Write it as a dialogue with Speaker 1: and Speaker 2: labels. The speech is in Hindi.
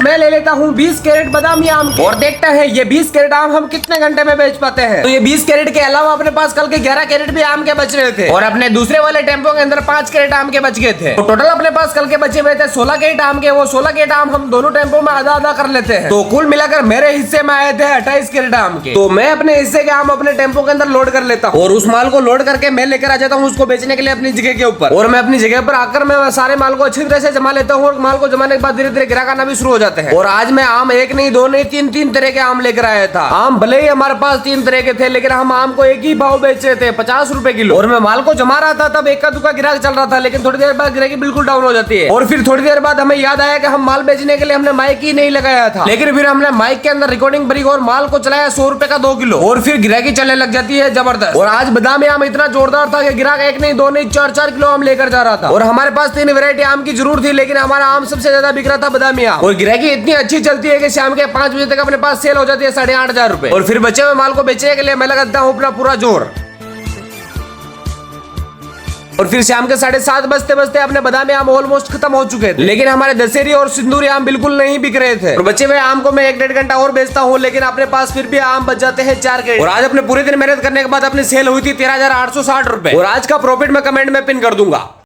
Speaker 1: मैं ले लेता हूँ 20 कैरेट बादामी आम के और देखते हैं ये 20 कैरेट आम हम कितने घंटे में बेच पाते हैं। तो ये 20 कैरेट के अलावा अपने पास कल के 11 कैरेट भी आम के बच रहे थे और अपने दूसरे वाले टेम्पो के अंदर 5 कैरेट आम के बच गए थे। तो टोटल अपने पास कल के बचे हुए थे 16 कैरेट आम के। वो 16 कैरेट आम हम दोनों टेम्पो में आधा आधा कर लेते हैं। तो कुल मिलाकर मेरे हिस्से में आए थे 28 कैरेट आम के। तो मैं अपने हिस्से के आम अपने टेम्पो के अंदर लोड कर लेता हूँ और उस माल को लोड करके मैं लेकर आ जाता हूँ उसको बेचने के लिए अपनी जगह के ऊपर। और मैं अपनी जगह पर आकर मैं सारे माल को अच्छी तरह से जमा लेता हूँ और माल को जमाने के बाद धीरे धीरे ग्राहक आना भी शुरू हो जाते हैं। और आज मैं आम एक नहीं दो नहीं तीन तरह के आम लेकर आया था। आम भले ही हमारे पास 3 तरह के थे लेकिन हम आम को एक ही भाव बेच रहे थे 50 रुपए किलो। और मैं माल को जमा रहा था तब एक दुका ग्राहक चल रहा था लेकिन थोड़ी देर बाद ग्राहकी बिल्कुल डाउन हो जाती है। और फिर थोड़ी देर बाद हमें याद आया कि हम माल बेचने के लिए हमने माइक ही नहीं लगाया था। लेकिन फिर हमने माइक के अंदर रिकॉर्डिंग भरी और माल को चलाया 100 रुपए का 2 किलो और फिर ग्राहकी चलने लग जाती है जबरदस्त। और आज बादामी आम इतना जोरदार था कि ग्राहक एक नहीं दो नहीं 4 किलो आम लेकर जा रहा था। और हमारे पास 3 वैरायटी आम की जरूर थी लेकिन हमारा आम सबसे ज्यादा बिक रहा था बादामी आम। और ग्राहकी इतनी अच्छी चलती है कि शाम के 5 बजे तक अपने पास सेल हो जाती है 8,500 रुपए। और फिर बचे हुए माल को बेचने के लिए मैं लगाता हूँ अपना पूरा जोर। और फिर शाम के 7:30 बजते बजते अपने बादामी आम ऑलमोस्ट खत्म हो चुके थे लेकिन हमारे दशहरी और सिंदूरी आम बिल्कुल नहीं बिक रहे थे। और बचे हुए आम को मैं 1-1.5 घंटा और बेचता हूँ लेकिन अपने पास फिर भी आम बच जाते हैं 4 कैरेट। और आज अपने पूरे दिन मेहनत करने के बाद अपनी सेल हुई थी 13,860 रुपए। और आज का प्रॉफिट मैं कमेंट में पिन कर दूंगा।